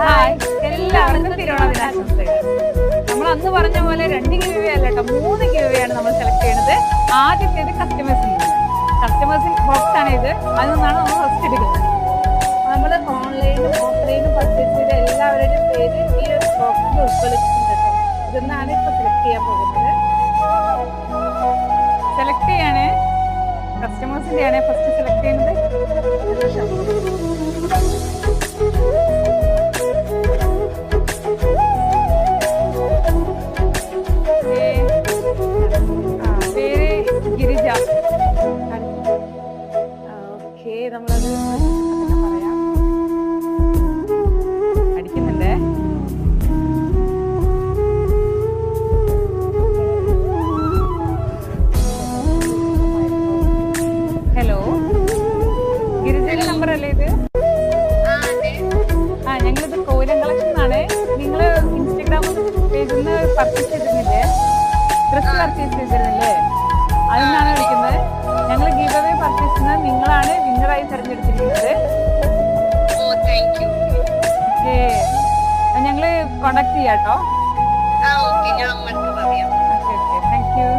Hi, എല്ലാവർക്കും തിരുവോണദിനാശംസകൾ. നമ്മൾ അന്ന് പറഞ്ഞ പോലെ 2 ഗിവ് അവേ അല്ല കേട്ടോ, 3 ഗിവ് അവേ ആണ് നമ്മൾ സെലക്ട് ചെയ്യുന്നത്. ആദ്യത്തേത് കസ്റ്റമേഴ്സിൽ നിന്ന്. കസ്റ്റമേഴ്സിൽ ബോക്സ് ആണ് ഇത്, അതിൽ നിന്നാണ് നമ്മൾ ഫസ്റ്റ് എടുക്കുന്നത്. നമ്മൾ ഓൺലൈനും ഓഫ്ലൈനും പർച്ചേസ് ചെയ്ത എല്ലാവരുടെയും പേര് ഈ ഒരു ബോക്സിൽ ഉൾക്കൊള്ളിച്ചിട്ടുണ്ട് കേട്ടോ. ഇതെന്നാണ് ഇപ്പൊ സെലക്ട് ചെയ്യാൻ പോകുന്നത്. സെലക്ട് ചെയ്യാണ് കസ്റ്റമേഴ്സിന്റെ ആണ് ഫസ്റ്റ് സെലക്ട് ചെയ്യുന്നത്. പേര് ഗിരിജ. ഓക്കെ, നമ്മളത് പറയാം. അടിക്കുന്നുണ്ടേ. ഹലോ, ഗിരിജയുടെ നമ്പർ അല്ലേ ഇത്? ഞങ്ങളിത് കോയിലം കളക്ഷൻ ആണ്. നിങ്ങൾ ഇൻസ്റ്റഗ്രാം പേജിൽ നിന്ന് പർച്ചേസ് ചെയ്തിരുന്നില്ലേ, ഡ്രസ് പർച്ചേസ് ചെയ്തിരുന്നില്ലേ, അതിൽ നിന്നാണ് വിളിക്കുന്നത്. ഞങ്ങൾ ഗിവ് അവേ പർച്ചേസ് ചെയ്യുന്നത് നിങ്ങളാണ് വിന്നറായി തിരഞ്ഞെടുത്തിരിക്കുന്നത്. ഓക്കെ, ഞങ്ങൾ കോണ്ടാക്ട് ചെയ്യാം കേട്ടോ. ഞാൻ അമ്മക്ക് പറയാം. Okay, thank you.